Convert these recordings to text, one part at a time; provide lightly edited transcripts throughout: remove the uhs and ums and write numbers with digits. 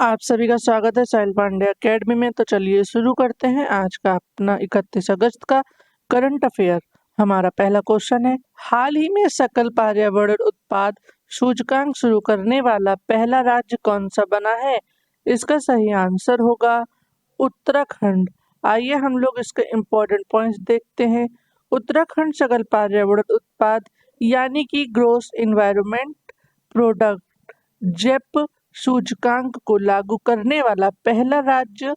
आप सभी का स्वागत है साहिल पांडे अकेडमी में। तो चलिए शुरू करते हैं आज का अपना 31 अगस्त का करंट अफेयर। हमारा पहला क्वेश्चन है, हाल ही में सकल पर्यावरण उत्पाद सूचकांक शुरू करने वाला पहला राज्य कौन सा बना है? इसका सही आंसर होगा उत्तराखंड। आइए हम लोग इसके इम्पोर्टेंट पॉइंट्स देखते हैं। उत्तराखंड सकल पर्यावरण उत्पाद यानी कि ग्रोस इन्वायरमेंट प्रोडक्ट जेप सूचकांक को लागू करने वाला पहला राज्य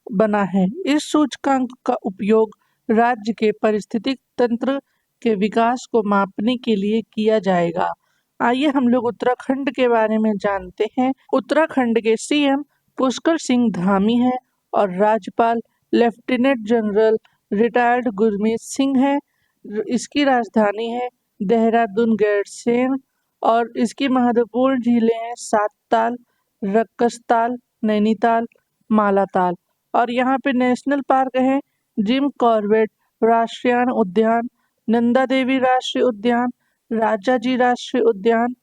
बना है। इस सूचकांक का उपयोग राज्य के पारिस्थितिक तंत्र के विकास को मापने के लिए किया जाएगा। आइए हम लोग उत्तराखंड के बारे में जानते हैं। उत्तराखंड के सीएम पुष्कर सिंह धामी है और राज्यपाल lieutenant general retired Gurmeet Singh है। इसकी राजधानी है देहरादून गैरसैंण और इसकी महत्वपूर्ण झीलें हैं सातताल, रक्कसताल, नैनीताल, मालाताल। और यहाँ पे नेशनल पार्क है जिम कॉर्बेट राष्ट्रीय उद्यान, नंदा देवी राष्ट्रीय उद्यान, राजाजी राष्ट्रीय उद्यान,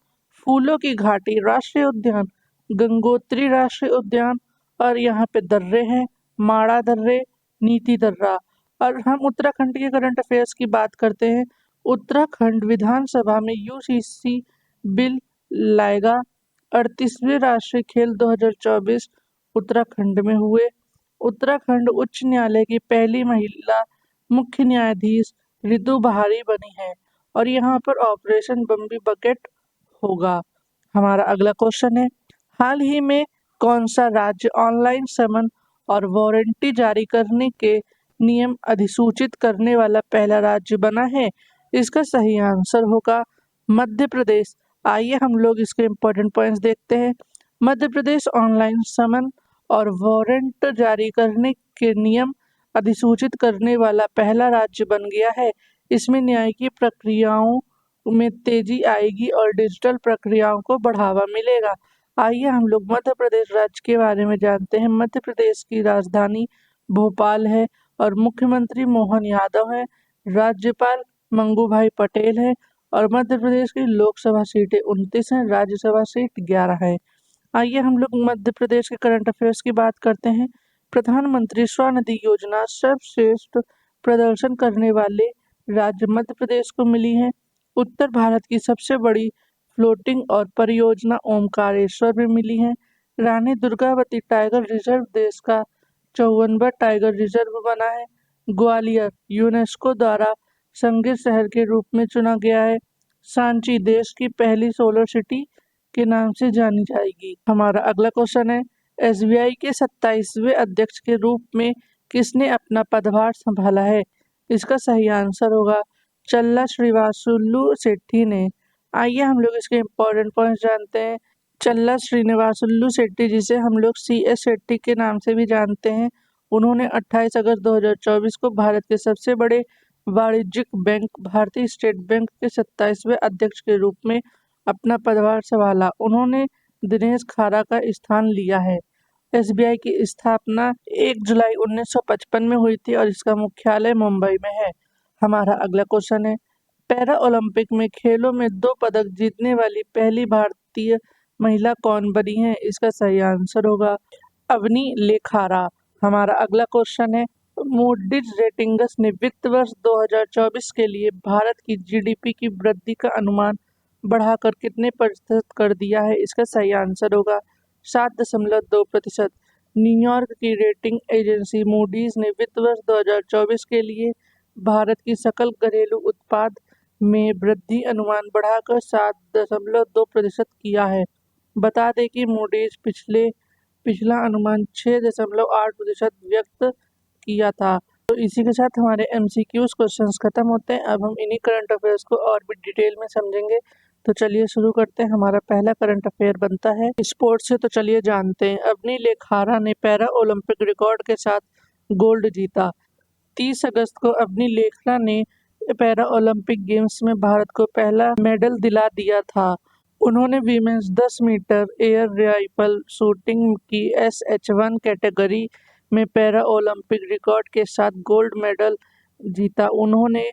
फूलों की घाटी राष्ट्रीय उद्यान, गंगोत्री राष्ट्रीय उद्यान और यहाँ पे दर्रे हैं माड़ा दर्रे, नीति दर्रा। और हम उत्तराखंड के करंट अफेयर्स की बात करते हैं। उत्तराखंड विधानसभा में यूसीसी बिल लाएगा। 38वें राष्ट्रीय खेल 2024 उत्तराखंड में हुए। उत्तराखंड उच्च न्यायालय की पहली महिला मुख्य न्यायाधीश रितु बहारी बनी है और यहाँ पर ऑपरेशन बम्बी बकेट होगा। हमारा अगला क्वेश्चन है, हाल ही में कौन सा राज्य ऑनलाइन समन और वारंटी जारी करने के नियम अधिसूचित करने वाला पहला राज्य बना है? इसका सही आंसर होगा मध्य प्रदेश। आइए हम लोग इसके इम्पोर्टेंट पॉइंट्स देखते हैं। मध्य प्रदेश ऑनलाइन समन और वारंट जारी करने के नियम अधिसूचित करने वाला पहला राज्य बन गया है। इसमें न्यायिक प्रक्रियाओं में तेजी आएगी और डिजिटल प्रक्रियाओं को बढ़ावा मिलेगा। आइए हम लोग मध्य प्रदेश राज्य के बारे में जानते हैं। मध्य प्रदेश की राजधानी भोपाल है और मुख्यमंत्री मोहन यादव है। राज्यपाल मंगू भाई पटेल है और मध्य प्रदेश की लोकसभा सीटें 29 हैं, राज्यसभा सीट 11 है। आइए हम लोग मध्य प्रदेश के करंट अफेयर्स की बात करते हैं। प्रधानमंत्री स्वनिधि योजना सर्वश्रेष्ठ प्रदर्शन करने वाले राज्य मध्य प्रदेश को मिली है। उत्तर भारत की सबसे बड़ी फ्लोटिंग और परियोजना ओमकारेश्वर में मिली है। रानी दुर्गावती टाइगर रिजर्व देश का 54वां टाइगर रिजर्व बना है। ग्वालियर यूनेस्को द्वारा संगीत शहर के रूप में चुना गया है। सांची देश की पहली सोलर सिटी के नाम से जानी जाएगी। हमारा अगला क्वेश्चन है, एसबीआई के 27वें अध्यक्ष के रूप में किसने अपना पदभार संभाला है? इसका सही आंसर होगा चल्ला श्रीवासुलु शेट्टी ने। आइए हम लोग इसके इम्पोर्टेंट पॉइंट्स जानते हैं। चल्ला श्रीनिवासुलु शेट्टी, जिसे हम लोग CS शेट्टी के नाम से भी जानते हैं, उन्होंने 28 अगस्त 2024 को भारत के सबसे बड़े वाणिज्यिक बैंक भारतीय स्टेट बैंक के 27वें अध्यक्ष के रूप में अपना पदभार संभाला। उन्होंने दिनेश खारा का स्थान लिया है। एसबीआई की स्थापना 1 जुलाई 1955 में हुई थी और इसका मुख्यालय मुंबई में है। हमारा अगला क्वेश्चन है, पैरा ओलंपिक में खेलों में 2 पदक जीतने वाली पहली भारतीय महिला कौन बनी है? इसका सही आंसर होगा अवनी लेखारा। हमारा अगला क्वेश्चन है, मूडीज रेटिंग्स ने वित्त वर्ष 2024 के लिए भारत की जीडीपी की वृद्धि का अनुमान बढ़ाकर कितने प्रतिशत कर दिया है? इसका सही आंसर होगा 7.2%। न्यूयॉर्क की रेटिंग एजेंसी मूडीज ने वित्त वर्ष 2024 के लिए भारत की सकल घरेलू उत्पाद में वृद्धि अनुमान बढ़ाकर 7.2% किया है। बता दें कि मूडीज पिछला अनुमान 6.8% व्यक्त किया था। तो इसी के साथ हमारे MCQs क्वेश्चंस खत्म होते हैं। अब हम इन्हीं करंट अफेयर्स को और भी डिटेल में समझेंगे। तो चलिए शुरू करते हैं। हमारा पहला करंट अफेयर बनता है स्पोर्ट्स से। तो चलिए जानते हैं, अवनी लेखारा ने पैरा ओलंपिक रिकॉर्ड के साथ गोल्ड जीता। 30 अगस्त को अवनी लेखरा ने पैरा ओलंपिक गेम्स में भारत को पहला मेडल दिला दिया था। उन्होंने women's 10 metre air rifle shooting की SH1 कैटेगरी में पैरा ओलंपिक रिकॉर्ड के साथ गोल्ड मेडल जीता। उन्होंने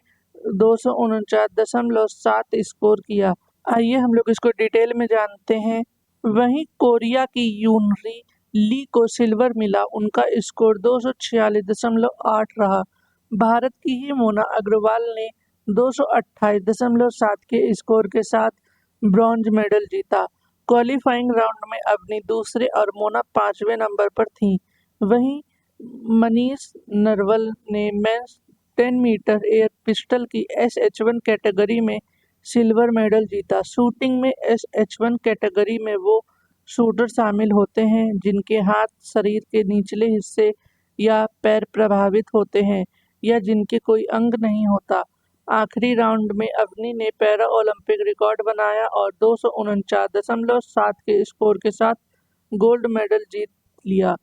249.7 स्कोर किया। आइए हम लोग इसको डिटेल में जानते हैं। वहीं कोरिया की यूनरी ली को सिल्वर मिला। उनका स्कोर 246.8 रहा। भारत की ही मोना अग्रवाल ने 228.7 के स्कोर के साथ ब्रॉन्ज मेडल जीता। क्वालिफाइंग राउंड में अवनी दूसरे और मोना 5वें नंबर पर थीं। वहीं मनीष नरवल ने मेंस 10 मीटर एयर पिस्टल की SH1 कैटेगरी में सिल्वर मेडल जीता। शूटिंग में SH1 कैटेगरी में वो शूटर शामिल होते हैं जिनके हाथ, शरीर के निचले हिस्से या पैर प्रभावित होते हैं या जिनके कोई अंग नहीं होता। आखिरी राउंड में अवनी ने पैरा ओलंपिक रिकॉर्ड बनाया और 249.7 के स्कोर के साथ गोल्ड मेडल जीत लिया,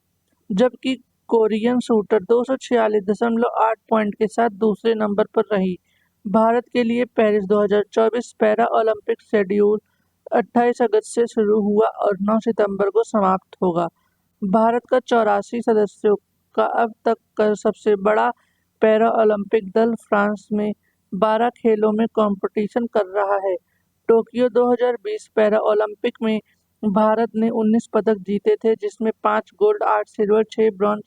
जबकि कोरियन शूटर 246.8 पॉइंट के साथ दूसरे नंबर पर रही। भारत के लिए पेरिस 2024 पैरा ओलंपिक शेड्यूल 28 अगस्त से शुरू हुआ और 9 सितंबर को समाप्त होगा। भारत का 84 सदस्यों का अब तक का सबसे बड़ा पैरा ओलंपिक दल फ्रांस में 12 खेलों में कंपटीशन कर रहा है। टोक्यो 2020 पैरा ओलंपिक में भारत ने 19 पदक जीते थे, जिसमें 5 गोल्ड, 8 सिल्वर, 6 ब्रॉन्ज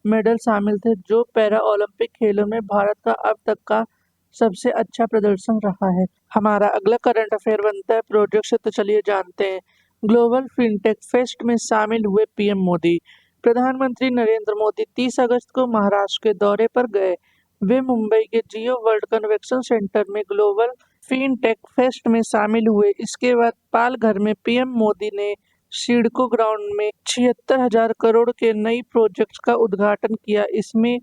मेडल शामिल थे, जो पैरा ओलंपिक खेलों में भारत का अब तक का सबसे अच्छा प्रदर्शन रहा है। हमारा अगला करंट अफेयर बनता है प्रोजेक्ट से, तो चलिए जानते हैं। ग्लोबल फिनटेक फेस्ट में शामिल हुए पीएम मोदी। प्रधानमंत्री नरेंद्र मोदी 30 अगस्त को महाराष्ट्र के दौरे पर गए। वे मुंबई के जियो वर्ल्ड कन्वेंशन सेंटर में ग्लोबल फिनटेक फेस्ट में शामिल हुए। इसके बाद पालघर में पीएम मोदी ने सिडको ग्राउंड में 76,000 करोड़ के नई प्रोजेक्ट्स का उद्घाटन किया। इसमें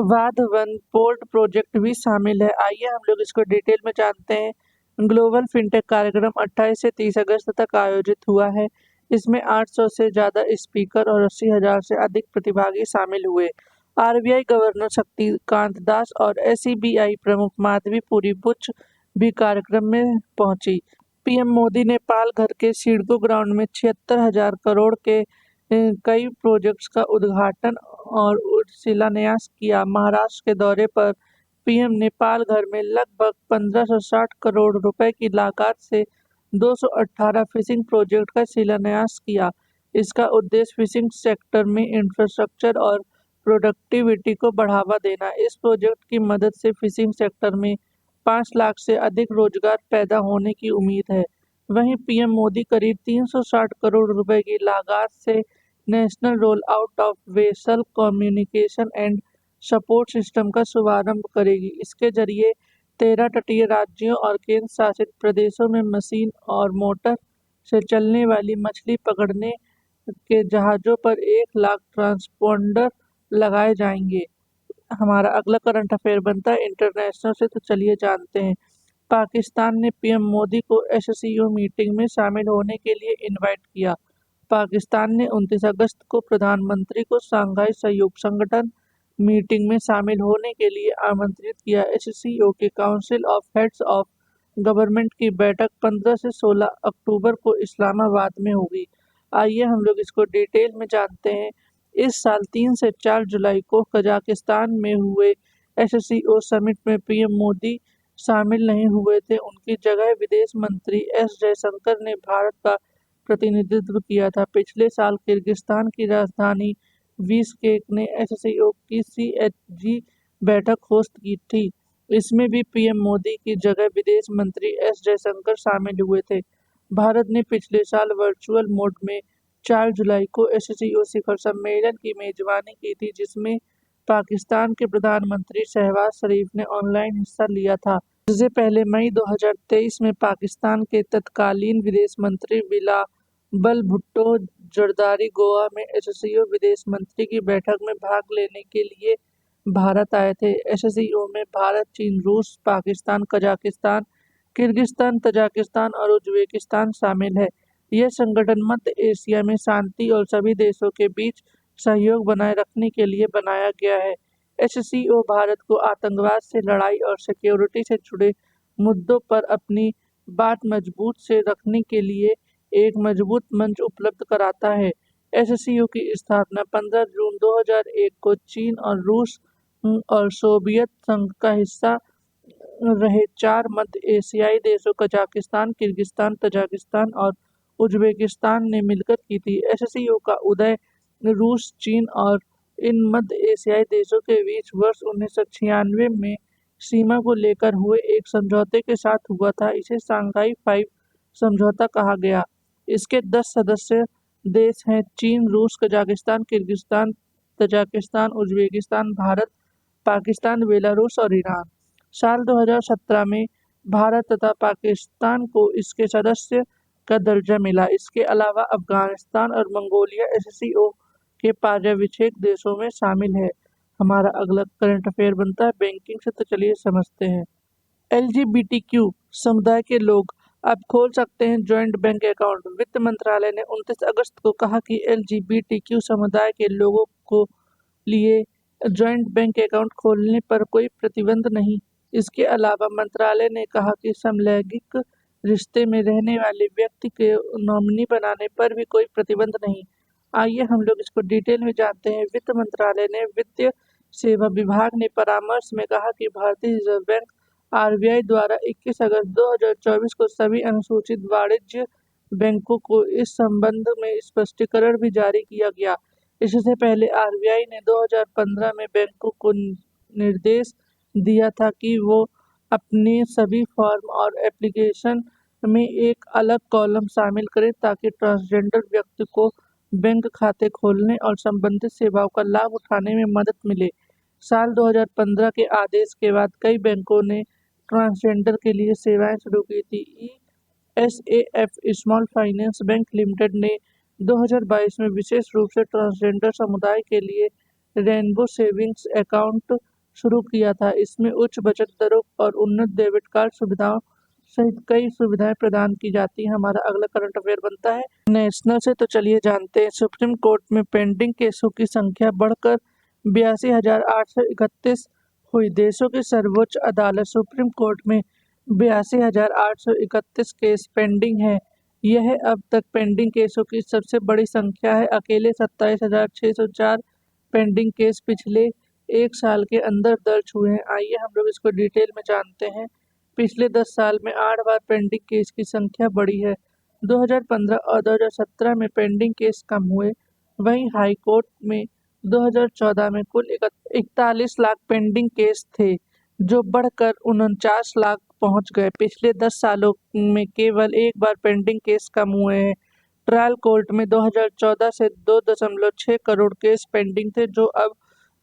वाधवन पोर्ट प्रोजेक्ट भी शामिल है। आइए हम लोग इसको डिटेल में जानते हैं। ग्लोबल फिनटेक कार्यक्रम 28 से 30 अगस्त तक आयोजित हुआ है। इसमें 800 से ज़्यादा स्पीकर और 80,000 से अधिक प्रतिभागी शामिल हुए। आरबीआई गवर्नर शक्तिकांत दास और SEBI प्रमुख माधवी बुच भी कार्यक्रम में पहुंची। पीएम मोदी ने पालघर के सिडको ग्राउंड में 76,000 करोड़ के कई प्रोजेक्ट्स का उद्घाटन और शिलान्यास किया। महाराष्ट्र के दौरे पर पीएम ने पालघर में लगभग 1560 करोड़ रुपए की लागत से 218 फिशिंग प्रोजेक्ट का शिलान्यास किया। इसका उद्देश्य फिशिंग सेक्टर में इंफ्रास्ट्रक्चर और प्रोडक्टिविटी को बढ़ावा देना। इस प्रोजेक्ट की मदद से फिशिंग सेक्टर में 5 लाख से अधिक रोजगार पैदा होने की उम्मीद है। वहीं पीएम मोदी करीब 360 करोड़ रुपए की लागत से national roll out of vessel communication and support system का शुभारंभ करेगी। इसके जरिए 13 तटीय राज्यों और केंद्र शासित प्रदेशों में मशीन और मोटर से चलने वाली मछली पकड़ने के जहाज़ों पर 1 लाख ट्रांसपोंडर लगाए जाएंगे। हमारा अगला करंट अफेयर बनता है इंटरनेशनल से, तो चलिए जानते हैं। पाकिस्तान ने पीएम मोदी को SCO मीटिंग में शामिल होने के लिए इनवाइट किया। पाकिस्तान ने 29 अगस्त को प्रधानमंत्री को शंघाई सहयोग संगठन मीटिंग में शामिल होने के लिए आमंत्रित किया। SCO के council of heads of government की बैठक 15 से 16 अक्टूबर को इस्लामाबाद में होगी। आइए हम लोग इसको डिटेल में जानते हैं। इस साल 3 से 4 जुलाई को कजाकिस्तान में हुए SCO समिट में पीएम मोदी शामिल नहीं हुए थे। उनकी जगह विदेश मंत्री S जयशंकर ने भारत का प्रतिनिधित्व किया था। पिछले साल किर्गिस्तान की राजधानी बिश्केक ने SCO की CHG बैठक होस्ट की थी। इसमें भी पीएम मोदी की जगह विदेश मंत्री S जयशंकर शामिल हुए थे। भारत ने पिछले साल वर्चुअल मोड में 4 जुलाई को SCO शिखर सम्मेलन की मेजबानी की थी, जिसमें पाकिस्तान के प्रधानमंत्री शहबाज शरीफ ने ऑनलाइन हिस्सा लिया था। इससे पहले मई 2023 में पाकिस्तान के तत्कालीन विदेश मंत्री बिलावल भुट्टो जरदारी गोवा में SCO विदेश मंत्री की बैठक में भाग लेने के लिए भारत आए थे। SCO में भारत, चीन, रूस, पाकिस्तान, कजाकिस्तान, किर्गिस्तान, तजाकिस्तान और उज्बेकिस्तान शामिल है। यह संगठन मध्य एशिया में शांति और सभी देशों के बीच सहयोग बनाए रखने के लिए बनाया गया है। SCO भारत को आतंकवाद से लड़ाई और सिक्योरिटी से जुड़े मुद्दों पर अपनी बात मजबूत से रखने के लिए एक मजबूत मंच उपलब्ध कराता है। SCO की स्थापना 15 जून 2001 को चीन और रूस और सोवियत संघ का हिस्सा रहे 4 मध्य एशियाई देशों कजाकिस्तान, किर्गिस्तान, तजाकिस्तान और उज्बेकिस्तान ने मिलकर की थी। SCO का उदय रूस, चीन और इन मध्य एशियाई देशों के बीच वर्ष 1996 में सीमा को लेकर हुए एक समझौते के साथ हुआ था। इसे शंघाई फाइव समझौता कहा गया। इसके 10 सदस्य देश हैं: चीन, रूस, Kazakhstan, Kyrgyzstan, Tajikistan, Uzbekistan, Bharat, Pakistan, Belarus और ईरान। साल 2017 में भारत तथा पाकिस्तान को इसके सदस्य का दर्जा मिला। इसके अलावा अफगानिस्तान और मंगोलिया एससीओ के पर्यवेक्षक देशों में शामिल है। हमारा अगला करंट अफेयर बनता है बैंकिंग से, तो चलिए समझते हैं। LGBTQ समुदाय के लोग अब खोल सकते हैं ज्वाइंट बैंक अकाउंट। वित्त मंत्रालय ने 29 अगस्त को कहा कि LGBTQ समुदाय के लोगों को लिए ज्वाइंट बैंक अकाउंट खोलने पर कोई प्रतिबंध नहीं। इसके अलावा मंत्रालय ने कहा कि समलैंगिक रिश्ते में रहने वाले व्यक्ति के नॉमिनी बनाने पर भी कोई प्रतिबंध नहीं। आइए हम लोग इसको डिटेल में जानते हैं। वित्त मंत्रालय ने वित्तीय सेवा विभाग ने परामर्श में कहा कि भारतीय रिजर्व बैंक RBI द्वारा 21 अगस्त 2024 को सभी अनुसूचित वाणिज्य बैंकों को इस संबंध में स्पष्टीकरण भी जारी किया गया। इससे पहले RBI ने 2015 में बैंकों को निर्देश दिया था कि वो अपने सभी फॉर्म और एप्लीकेशन में एक अलग कॉलम शामिल करें ताकि ट्रांसजेंडर व्यक्ति को बैंक खाते खोलने और संबंधित सेवाओं का लाभ उठाने में मदद मिले। साल 2015 के आदेश के बाद कई बैंकों ने ट्रांसजेंडर के लिए सेवाएं शुरू की थी। ESAF small finance bank limited ने 2022 में विशेष रूप से ट्रांसजेंडर समुदाय के लिए रेनबो सेविंग्स अकाउंट शुरू किया था। इसमें उच्च बचत दरों और उन्नत डेबिट कार्ड सुविधाओं सहित कई सुविधाएं प्रदान की जाती हैं। हमारा अगला करंट अफेयर बनता है नेशनल से, तो चलिए जानते हैं। सुप्रीम कोर्ट में पेंडिंग केसों की संख्या बढ़कर 82,831 हुई। देशों की सर्वोच्च अदालत सुप्रीम कोर्ट में 82,831 केस पेंडिंग है। यह अब तक पेंडिंग केसों की सबसे बड़ी संख्या है। अकेले 27,604 पेंडिंग केस पिछले एक साल के अंदर दर्ज हुए हैं। आइए हम लोग इसको डिटेल में जानते हैं। पिछले 10 साल में 8 बार पेंडिंग केस की संख्या बढ़ी है। 2015 और 2017 में पेंडिंग केस कम हुए। वहीं हाई कोर्ट में 2014 में कुल 41 लाख पेंडिंग केस थे, जो बढ़कर 49 लाख पहुंच गए। पिछले 10 सालों में केवल एक बार पेंडिंग केस कम हुए हैं। ट्रायल कोर्ट में 2014 से 2.6 करोड़ केस पेंडिंग थे, जो अब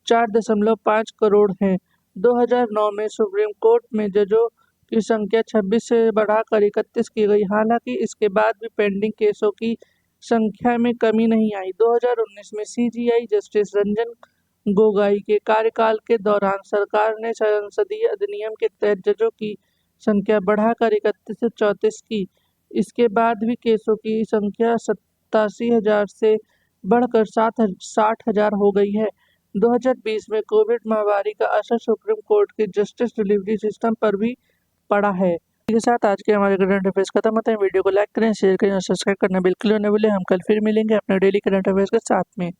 4.5 करोड़ हैं। 2009 में सुप्रीम कोर्ट में जजों की संख्या 26 से बढ़ाकर 31 की गई। हालांकि इसके बाद भी पेंडिंग केसों की संख्या में कमी नहीं आई। 2019 में CJI जस्टिस रंजन गोगोई के कार्यकाल के दौरान सरकार ने संसदीय अधिनियम के तहत जजों की संख्या बढ़ाकर 31 से 34 की। इसके बाद भी केसों की संख्या 87,000 से बढ़कर 60,000 हो गई है। 2020 में कोविड महामारी का असर सुप्रीम कोर्ट के जस्टिस डिलीवरी सिस्टम पर भी पड़ा है। इसी के साथ आज के हमारे करंट अफेयर्स खत्म होते हैं। वीडियो को लाइक करें, शेयर करें और सब्सक्राइब करना बिल्कुल न भूलें। हम कल फिर मिलेंगे अपने डेली करंट अफेयर्स के साथ में।